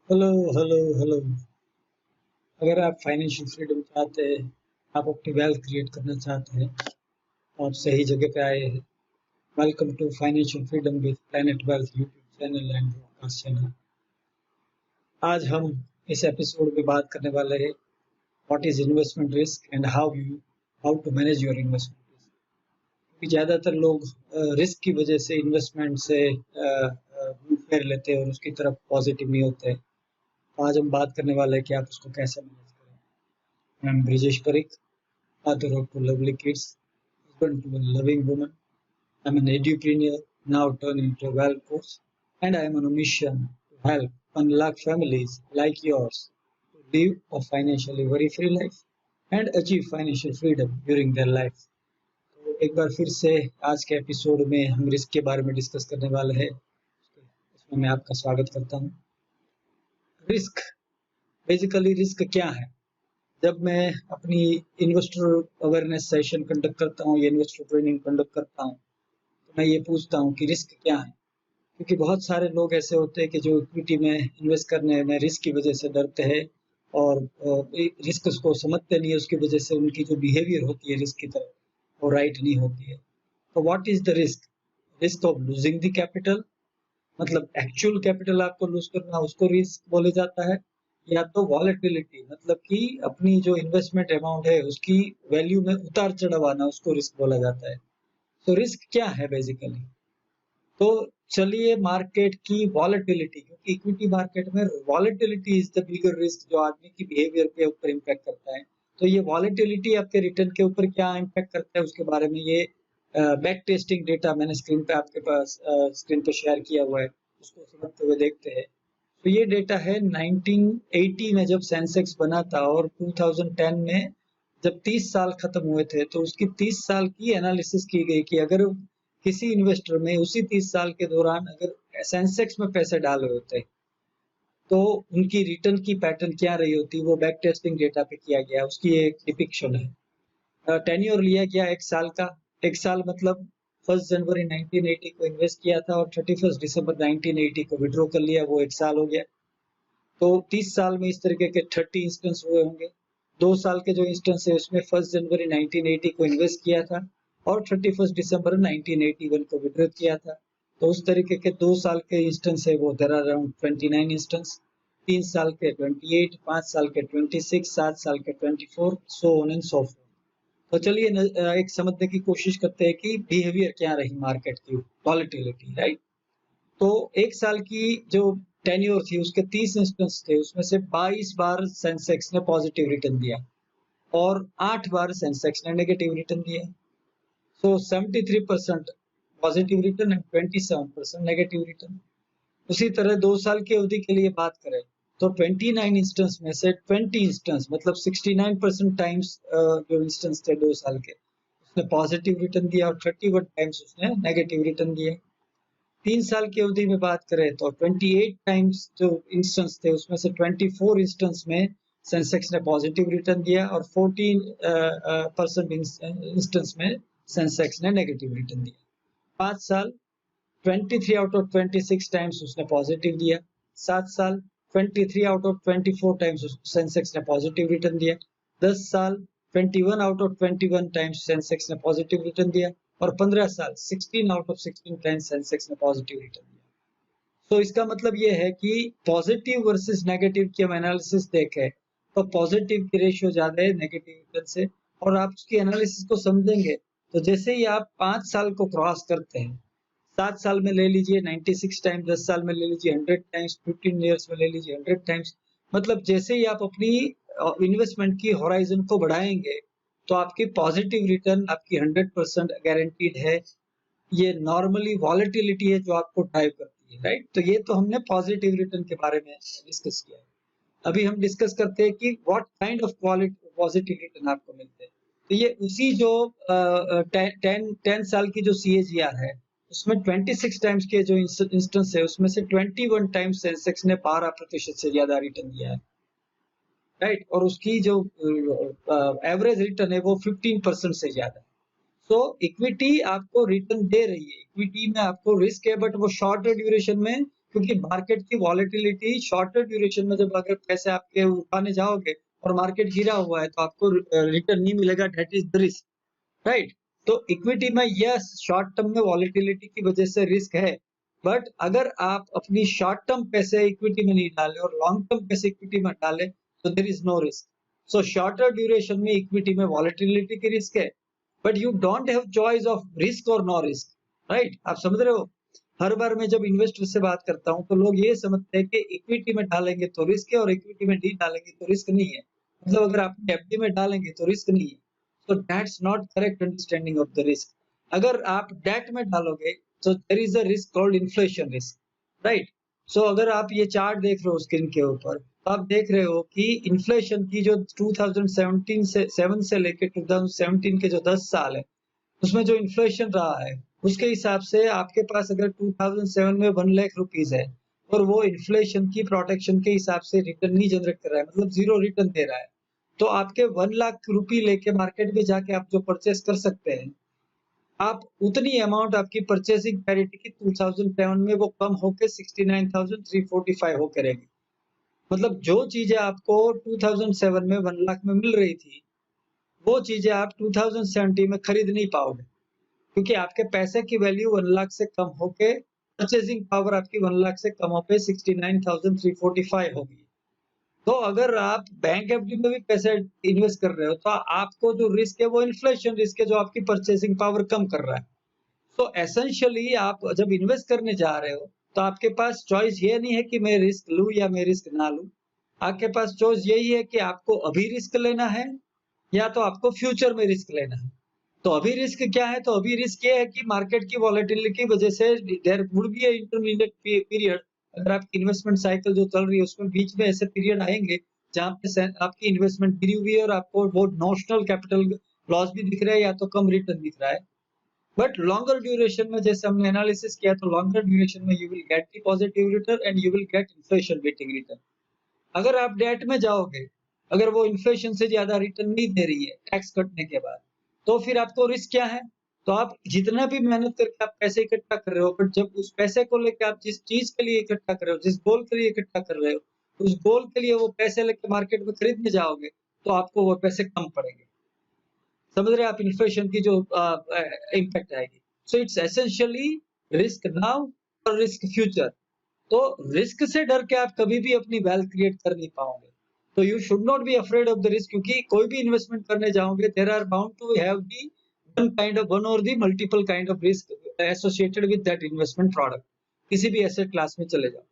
Hello hello hello. अगर आप financial freedom चाहते हैं, आप अपनी वेल्थ क्रिएट करना चाहते हैं, तो आप सही जगह पे आए हैं। Welcome to financial freedom with Planet Wealth YouTube channel and podcast channel. आज हम इस एपिसोड में बात करने वाले हैं what is investment risk and how to manage your investment risk. क्योंकि ज़्यादातर लोग रिस्क की वजह से इन्वेस्टमेंट से मुंह फेर लेते हैं और उसकी तरफ पॉजिटिव नहीं होते हैं। तो आज हम बात करने वाले हैं कि आप उसको कैसे मैनेज करें। I am Brijesh Parikh, father of two lovely kids, husband to a loving woman. I'm an edupreneur, now turned into a wealth coach, and I am on a mission to help 1 lakh families like yours to live a financially worry-free life and achieve financial freedom during their life. तो एक बार फिर से आज के episode में हम risk के बारे में डिस्कस करने वाले हैं। इसमें मैं आपका स्वागत करता हूँ। रिस्क, बेसिकली रिस्क क्या है? जब मैं अपनी इन्वेस्टर अवेयरनेस सेशन कंडक्ट करता हूँ या इन्वेस्टर ट्रेनिंग कंडक्ट करता हूँ, तो मैं ये पूछता हूँ कि रिस्क क्या है। क्योंकि बहुत सारे लोग ऐसे होते हैं कि जो इक्विटी में इन्वेस्ट करने में रिस्क की वजह से डरते हैं और रिस्क को समझते नहीं है। उसकी वजह से उनकी जो बिहेवियर होती है रिस्क की तरफ, वो राइट नहीं होती है। तो what is the risk? Risk of losing the capital, मतलब एक्चुअल कैपिटल आपको लूज करना, उसको रिस्क बोले जाता है। या तो वॉलेटिलिटी, मतलब कि अपनी जो इन्वेस्टमेंट अमाउंट है उसकी वैल्यू में उतार चढ़ाव आना, उसको रिस्क बोला जाता है। तो रिस्क क्या है बेसिकली? तो चलिए, मार्केट की वॉलेटिलिटी, क्योंकि इक्विटी मार्केट में volatility is the bigger risk जो आदमी की बिहेवियर के ऊपर इम्पैक्ट करता है। तो ये वॉलेटिलिटी आपके रिटर्न के ऊपर क्या इम्पैक्ट करता है उसके बारे में ये बैक टेस्टिंग डेटा मैंने स्क्रीन पे आपके पास स्क्रीन पे शेयर किया हुआ है, उसको समझते हुए देखते हैं। तो ये डेटा है 1980 में जब सेंसेक्स बना था और 2010 में जब 30 साल खत्म हुए थे, तो उसकी 30 साल की एनालिसिस की गई कि अगर किसी इन्वेस्टर में उसी 30 साल के दौरान अगर सेंसेक्स में पैसे डाले होते तो उनकी रिटर्न की पैटर्न क्या रही होती, वो बैक टेस्टिंग डेटा पे किया गया। उसकी एक डिपिक्शन है। टेन्योर लिया गया 1 साल का। 1 साल मतलब 1 जनवरी 1980 को इन्वेस्ट किया था और 31 दिसंबर 1980 को विड्रॉ कर लिया, वो 1 साल हो गया। तो 30 साल में इस तरीके के 30 इंस्टेंस हुए होंगे। 2 साल के जो इंस्टेंस है उसमें 1 जनवरी 1980 को इन्वेस्ट किया था और 31 दिसंबर 1981 को विड्रॉ किया था। तो उस तरीके के 2 साल के इंस्टेंस है वो देयर आर अराउंड 29 इंस्टेंस। 3 साल के 28, 5 साल के 26, 7 साल के 24, so on and so fourth. तो चलिए एक समझने की कोशिश करते हैं कि बिहेवियर क्या रही मार्केट की, वॉलेटिलिटी, राइट। तो 1 साल की जो टेन्योर थी उसके 30 इंस्टेंस थे, उसमें से 22 बार सेंसेक्स ने पॉजिटिव रिटर्न दिया और 8 बार सेंसेक्स ने नेगेटिव रिटर्न दिया। सो 73% positive return and 27% negative return. उसी तरह 2 साल की अवधि के लिए बात करें तो 29 इंस्टेंस में से 20 इंस्टेंस मतलब 69% टाइम्स जो इंस्टेंस थे 2 साल के, उसने पॉजिटिव रिटर्न दिया और 31 टाइम्स उसने नेगेटिव रिटर्न दिए। 3 साल की अवधि में बात करें तो 28 टाइम्स जो इंस्टेंस थे उसमें से 24 इंस्टेंस में सेंसेक्स ने पॉजिटिव रिटर्न दिया और 14% इंस्टेंस में सेंसेक्स ने नेगेटिव रिटर्न दिया। 5 साल 23 आउट ऑफ 26 टाइम्स उसने पॉजिटिव दिया। 7 साल 23 आउट ऑफ 24 टाइम्स सेंसेक्स ने पॉजिटिव रिटर्न दिया। 10 साल 21 आउट ऑफ 21 टाइम्स सेंसेक्स ने पॉजिटिव रिटर्न दिया और 15 साल 16 आउट ऑफ 16 टाइम्स सेंसेक्स ने पॉजिटिव रिटर्न दिया। तो इसका मतलब ये है कि पॉजिटिव वर्सेस नेगेटिव की हम एनालिसिस देखें तो पॉजिटिव की रेशियो ज्यादा है नेगेटिव रिटर्न से। और आप उसकी एनालिसिस को समझेंगे तो जैसे ही आप 5 साल को क्रॉस करते हैं, 7 साल में ले लीजिए 96 टाइम्स, 10 साल में ले लीजिए 100 टाइम्स, 15 ईयर्स में ले लीजिए 100 टाइम्स। मतलब जैसे ही आप अपनी इन्वेस्टमेंट की होराइजन को बढ़ाएंगे तो आपकी पॉजिटिव रिटर्न आपकी 100% गारंटीड है। ये नॉर्मली वॉलेटिलिटी है जो आपको ड्राइव करती है, राइट। तो ये तो हमने पॉजिटिव रिटर्न के बारे में डिस्कस किया है। अभी हम डिस्कस करते हैं कि what kind of positive return आपको मिलते हैं। तो ये उसी जो 10 साल की जो CAGR है उसमें 26 टाइम्स के जो इंस्टेंस है उसमें से 21 टाइम्स सेंसेक्स ने 12% से ज्यादा रिटर्न दिया है, राइट। और उसकी जो एवरेज रिटर्न है वो 15% से ज्यादा है। सो इक्विटी आपको रिटर्न दे रही है, इक्विटी में आपको रिस्क है बट वो शॉर्टर ड्यूरेशन में, क्योंकि मार्केट की वॉलेटिलिटी शॉर्टर ड्यूरेशन में जब अगर पैसे आपके उठाने जाओगे और मार्केट गिरा हुआ है तो आपको रिटर्न नहीं मिलेगा, that is the risk, right? तो इक्विटी में यस शॉर्ट टर्म में वॉलेटिलिटी की वजह से रिस्क है, बट अगर आप अपनी शॉर्ट टर्म पैसे इक्विटी में नहीं डाले और लॉन्ग टर्म पैसे इक्विटी में डाले तो there is no risk. So shorter duration में इक्विटी में वॉलेटिलिटी की रिस्क है, but you don't have choice of risk और नो रिस्क, राइट? आप समझ रहे हो? हर बार मैं जब इन्वेस्टर से बात करता हूँ तो लोग ये समझते हैं कि इक्विटी में डालेंगे तो रिस्क है और इक्विटी में नहीं डालेंगे तो रिस्क नहीं है, मतलब अगर आप एफडी में डालेंगे तो रिस्क नहीं है। So that's not correct understanding of the risk. अगर आप डेट में डालोगे तो there is a risk called inflation risk, right? So अगर आप ये चार्ट देख रहे हो स्क्रीन के ऊपर तो आप देख रहे हो कि इन्फ्लेशन की जो 2017 से 7 से लेकर 2017 के जो 10 साल है उसमें जो इन्फ्लेशन रहा है उसके हिसाब से आपके पास अगर 2007 में 1 लाख रुपीज है और वो इन्फ्लेशन की प्रोटेक्शन के हिसाब से रिटर्न नहीं जनरेट कर रहा है, मतलब जीरो रिटर्न दे रहा है, तो आपके 1 लाख रुपए लेके मार्केट में जाके आप जो परचेस कर सकते हैं, आप उतनी अमाउंट आपकी परचेसिंग पैरिटी की 2007 में वो कम होके 69,345 होके रहेगी। मतलब जो चीजें आपको 2007 में 1 लाख में मिल रही थी वो चीजें आप 2070 में खरीद नहीं पाओगे, क्योंकि आपके पैसे की वैल्यू 1 लाख से कम होके परचेसिंग पावर आपकी 1 लाख से कम होके 69,345 होगी। तो अगर आप बैंक एफडी में भी पैसे इन्वेस्ट कर रहे हो तो आपको जो रिस्क है वो इन्फ्लेशन रिस्क है जो आपकी परचेसिंग पावर कम कर रहा है। तो एसेंशियली आप जब इन्वेस्ट करने जा रहे हो तो आपके पास चॉइस ये नहीं है कि मैं रिस्क लूं या मैं रिस्क ना लूं, आपके पास चॉइस यही है कि आपको अभी रिस्क लेना है या तो आपको फ्यूचर में रिस्क लेना है। तो अभी रिस्क क्या है? तो अभी रिस्क ये है कि मार्केट की वॉलेटिलिटी की वजह से there would be a intermediate period, अगर आपकी इन्वेस्टमेंट साइकिल जो चल रही है उसमें बीच में ऐसे पीरियड आएंगे जहां पे आपकी इन्वेस्टमेंट गिरी हुई है और आपको वो नोशनल कैपिटल लॉस भी दिख रहा है या तो कम रिटर्न दिख रहा है। बट लॉन्गर ड्यूरेशन में जैसे हमने एनालिसिस किया तो लॉन्गर ड्यूरेशन में you will get the positive return and you will get inflation beating return. अगर आप डेट में जाओगे, अगर वो इन्फ्लेशन से ज्यादा रिटर्न नहीं दे रही है टैक्स कटने के बाद, तो फिर आपको रिस्क क्या है? तो आप जितना भी मेहनत करके आप पैसे इकट्ठा कर रहे हो, बट जब उस पैसे को लेकर आप जिस चीज के लिए इकट्ठा कर रहे हो, जिस गोल के लिए इकट्ठा कर रहे हो, उस गोल के लिए वो पैसे लेकर मार्केट में खरीदने जाओगे तो आपको वो पैसे कम पड़ेंगे। समझ रहे हैं आप इन्फ्लेशन की जो इम्पैक्ट आएगी? So it's essentially risk now और रिस्क फ्यूचर। तो रिस्क से डर के आप कभी भी अपनी वेल्थ क्रिएट कर नहीं पाओगे। तो you should not be afraid of the risk, क्योंकि कोई भी इन्वेस्टमेंट करने जाओगे there are bound to have the one और the multiple kind of risk associated with that investment product. किसी भी एसेट क्लास में चले जाओ,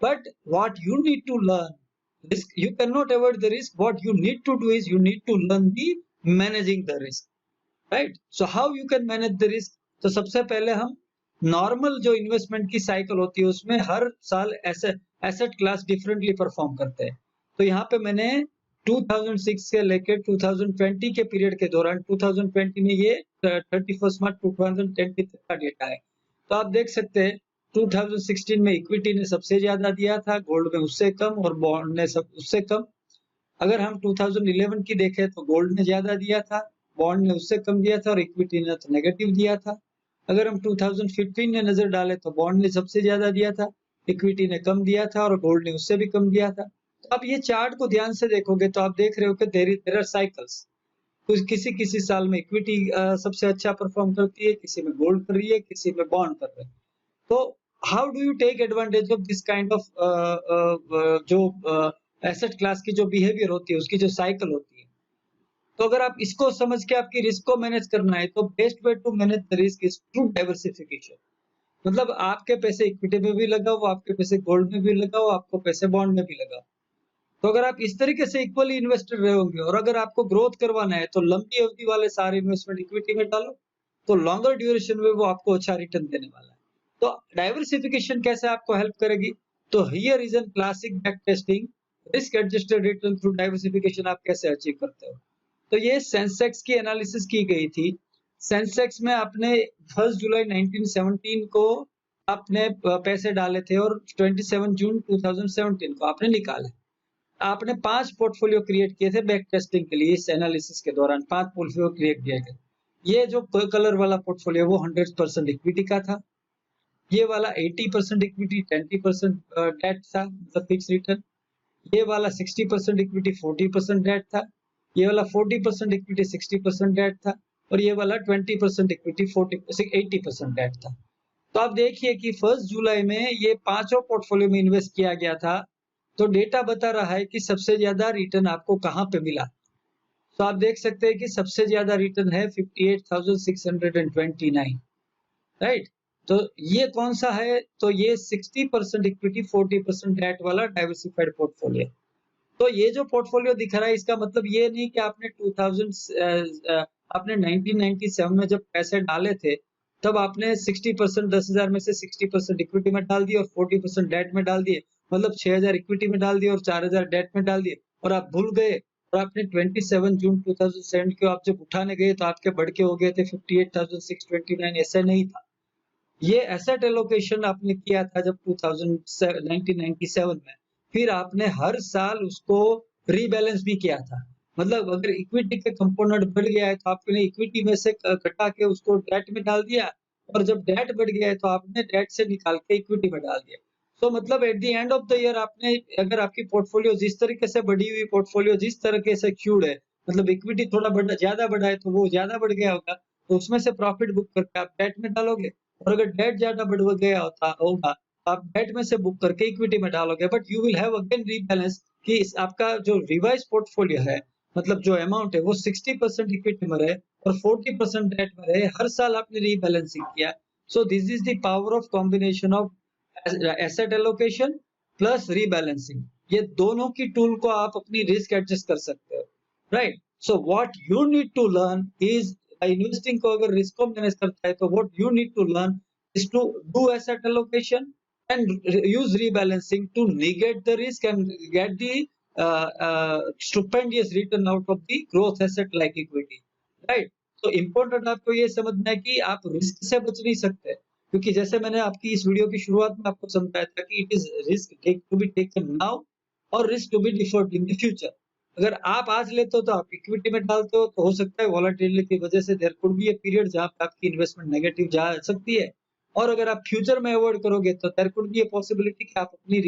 but what you need to learn risk, you can not avoid the risk, what you need to do is you need to learn the managing the risk, right? So how you can manage the risk? तो सबसे पहले हम normal जो investment की cycle होती है उसमें हर साल एसेट क्लास डिफरेंटली परफॉर्म करते हैं। तो यहाँ पे मैंने 2006 से लेकर 2020 के पीरियड के दौरान 2020 में ये 31 मार्च 2020 तक का डेटा है। तो आप देख सकते हैं 2016 में इक्विटी ने सबसे ज्यादा दिया था, गोल्ड में उससे कम और बॉन्ड ने सब उससे कम। अगर हम 2011 की देखें तो गोल्ड ने ज्यादा दिया था, बॉन्ड ने उससे कम दिया था और इक्विटी ने तो नेगेटिव दिया था। अगर हम 2015 में नजर डालें तो बॉन्ड ने सबसे ज्यादा दिया था, इक्विटी ने कम दिया था और गोल्ड ने उससे भी कम दिया था। तो आप ये चार्ट को ध्यान से देखोगे तो आप देख रहे हो कि देयर आर साइकिल्स। कुछ किसी किसी साल में इक्विटी सबसे अच्छा परफॉर्म करती है, किसी में गोल्ड कर रही है, किसी में बॉन्ड कर रही है। तो how do you take advantage of this kind of जो एसेट क्लास की जो बिहेवियर होती है, उसकी जो साइकिल होती है? तो अगर आप इसको समझ के आपकी रिस्क को मैनेज करना है तो best way to manage the risk is through diversification. मतलब आपके पैसे इक्विटी में भी लगाओ, आपके पैसे गोल्ड में भी लगाओ, आपको पैसे बॉन्ड में भी लगाओ। तो अगर आप इस तरीके से इक्वली इन्वेस्टेड रहोगे और अगर आपको ग्रोथ करवाना है तो लंबी अवधि वाले सारे इन्वेस्टमेंट इक्विटी में डालो, तो लॉन्गर ड्यूरेशन में वो आपको अच्छा रिटर्न देने वाला है। तो डाइवर्सिफिकेशन कैसे आपको हेल्प करेगी? तो here is an classic back testing risk adjusted return through diversification आप कैसे अचीव करते हो। तो ये सेंसेक्स की एनालिसिस की गई थी। सेंसेक्स में आपने 1 जुलाई 1917 को आपने पैसे डाले थे और 27 जून 2017 को आपने निकाले। आपने 5 पोर्टफोलियो क्रिएट किए थे बैक टेस्टिंग के लिए। इस एनालिसिस के दौरान 5 पोर्टफोलियो क्रिएट किए गए। ये जो कलर वाला पोर्टफोलियो वो 100% इक्विटी का था। ये वाला 80% इक्विटी 20% डेट था, मतलब फिक्स रिटर्न। ये वाला 60% इक्विटी 40% डेट था। ये वाला 40% इक्विटी 60% डेट था। और ये वाला 20% इक्विटी 80% डेट था। तो आप देखिए कि 1 जुलाई में ये पांचों पोर्टफोलियो में इन्वेस्ट किया गया था। तो डेटा बता रहा है कि सबसे ज्यादा रिटर्न आपको कहां पे मिला। तो आप देख सकते हैं कि सबसे ज्यादा रिटर्न है 58,629, राइट। तो ये कौन सा है, तो ये 60% इक्विटी 40% डेट वाला डाइवर्सिफाइड पोर्टफोलियो। तो ये जो पोर्टफोलियो दिख रहा है, इसका मतलब ये नहीं कि आपने 1997 में जब पैसे डाले थे तब आपने 60% 10,000 में से 60% इक्विटी में डाल दिए और 40% डेट में डाल दिए, मतलब 6,000 इक्विटी में डाल दिए और 4,000 डेट में डाल दिए और आप भूल गए। और आपने 27 जून 2007 को आप जब उठाने गए तो आपके बढ़ के हो गए थे 58,629। ऐसा नहीं था। ये एसेट एलोकेशन आपने किया था जब 1997 में। फिर आपने हर साल उसको रीबैलेंस भी किया था। मतलब अगर इक्विटी के कंपोनेंट बढ़ गया है तो आपने इक्विटी में से घटा के उसको डेट में डाल दिया, और जब डेट बढ़ गया है तो आपने डेट से निकाल के इक्विटी में डाल दिया। तो मतलब at the end of the year आपने, अगर आपकी पोर्टफोलियो जिस तरीके से बढ़ी हुई पोर्टफोलियो जिस तरीके से क्यूड है, मतलब इक्विटी थोड़ा बढ़ा ज्यादा बढ़ा है तो वो ज्यादा बढ़ गया होगा, तो उसमें से प्रॉफिट बुक करके आप डेट में डालोगे। और अगर डेट ज्यादा बढ़ गया होगा, आप डेट में से बुक करके इक्विटी में डालोगे। But you will have again rebalance कि आपका जो रिवाइज पोर्टफोलियो है, मतलब जो अमाउंट है वो 60% इक्विटी में रहे और 40% डेट में रहे। हर साल आपने रीबैलेंसिंग किया। So this is the power of combination of asset allocation plus rebalancing. ये दोनों की टूल को आप अपनी रिस्क एडजस्ट कर सकते हो, right. So what you need to learn is, investing को अगर रिस्क को मैनेज करता है तो what you need to learn is to do asset allocation and use rebalancing to negate the risk and get the stupendous return out of the growth asset like equity, right? तो important आपको ये समझना है कि आप risk से बच नहीं सकते, क्योंकि जैसे मैंने आपकी इस वीडियो की शुरुआत में आपको समझाया था कि it is risk take to be taken now और risk to be deferred in the future. अगर आप आज लेते हो तो आप इक्विटी में डालते हो, तो हो सकता है वॉलेटिलिटी की वजह से there could be a period जहां पे आपकी इन्वेस्टमेंट नेगेटिव जा सकती है। और अगर आप फ्यूचर में अवॉइड करोगे तो there could be a possibility कि आप अपनी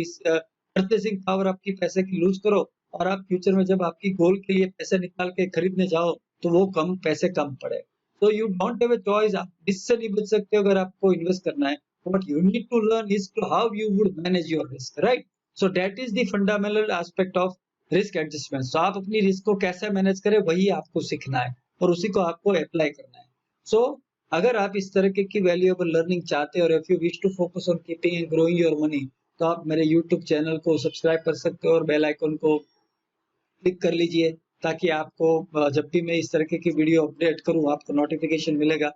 परचेसिंग पावर आपकी पैसे की लूज करो, और आप फ्यूचर में जब आपकी गोल के लिए पैसे निकाल के खरीदने जाओ तो वो कम पैसे कम पड़े। तो you don't have a choice, आप इससे नहीं बच सकते अगर आपको इन्वेस्ट करना है। What you need to learn is to how you would manage your risk, right. So that is the fundamental aspect of risk adjustment. तो आप अपनी रिस्क को कैसे मैनेज करें वही आपको सीखना है और उसी को आपको अप्लाई करना है। सो अगर आप इस तरह की वैल्यूएबल लर्निंग चाहते हैं और if you wish to focus on keeping and growing your money, तो आप मेरे यूट्यूब चैनल को सब्सक्राइब कर सकते हो और बेल आइकन को क्लिक कर लीजिए, ताकि आपको जब भी मैं इस तरह की वीडियो अपडेट करूं आपको नोटिफिकेशन मिलेगा।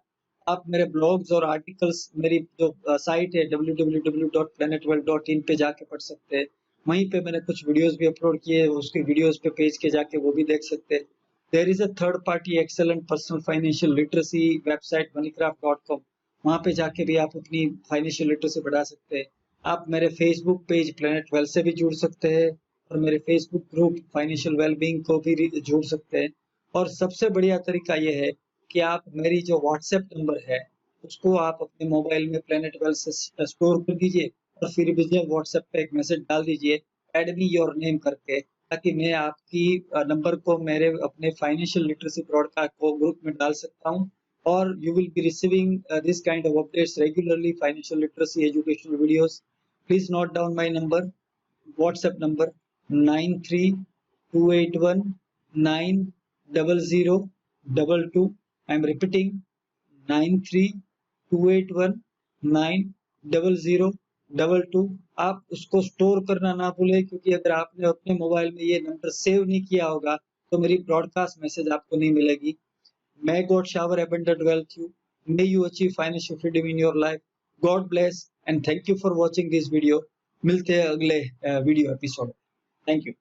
आप मेरे ब्लॉग्स और आर्टिकल्स मेरी जो साइट है www.planetworld.in पे जाके पढ़ सकते हैं। वहीं पे मैंने कुछ वीडियोस भी अपलोड किए, उसके वीडियोस पे पेज के जाके वो भी देख सकते हैं। There is a third party excellent personal financial literacy website moneycraft.com, वहाँ पे जाके भी आप अपनी फाइनेंशियल लिटरेसी बढ़ा सकते हैं। आप मेरे फेसबुक पेज प्लेनेट वेल्थ से भी जुड़ सकते हैं और मेरे फेसबुक ग्रुप फाइनेंशियल वेलबींग को भी जुड़ सकते हैं। और सबसे बढ़िया तरीका यह है कि आप मेरी जो व्हाट्सएप नंबर है उसको आप अपने मोबाइल में प्लेनेट वेल्थ से स्टोर कर दीजिए और फिर मुझे व्हाट्सएप पे एक मैसेज डाल दीजिए एड मी योर नेम करके, ताकि मैं आपकी नंबर को मेरे अपने फाइनेंशियल लिटरेसी ब्रॉडकास्ट को ग्रुप में डाल सकता हूँ। और you will be receiving this kind of updates regularly, financial literacy educational videos. Please note down my number, WhatsApp number 9328190022। I am repeating 9328190022। आप उसको स्टोर करना ना भूलें, क्योंकि अगर आपने अपने मोबाइल में ये नंबर सेव नहीं किया होगा तो मेरी ब्रॉडकास्ट मैसेज आपको नहीं मिलेगी। May God shower abundant wealth you. May you achieve financial freedom in your life. God bless and thank you for watching this video. मिलते हैं अगले वीडियो एपिसोड। Thank you.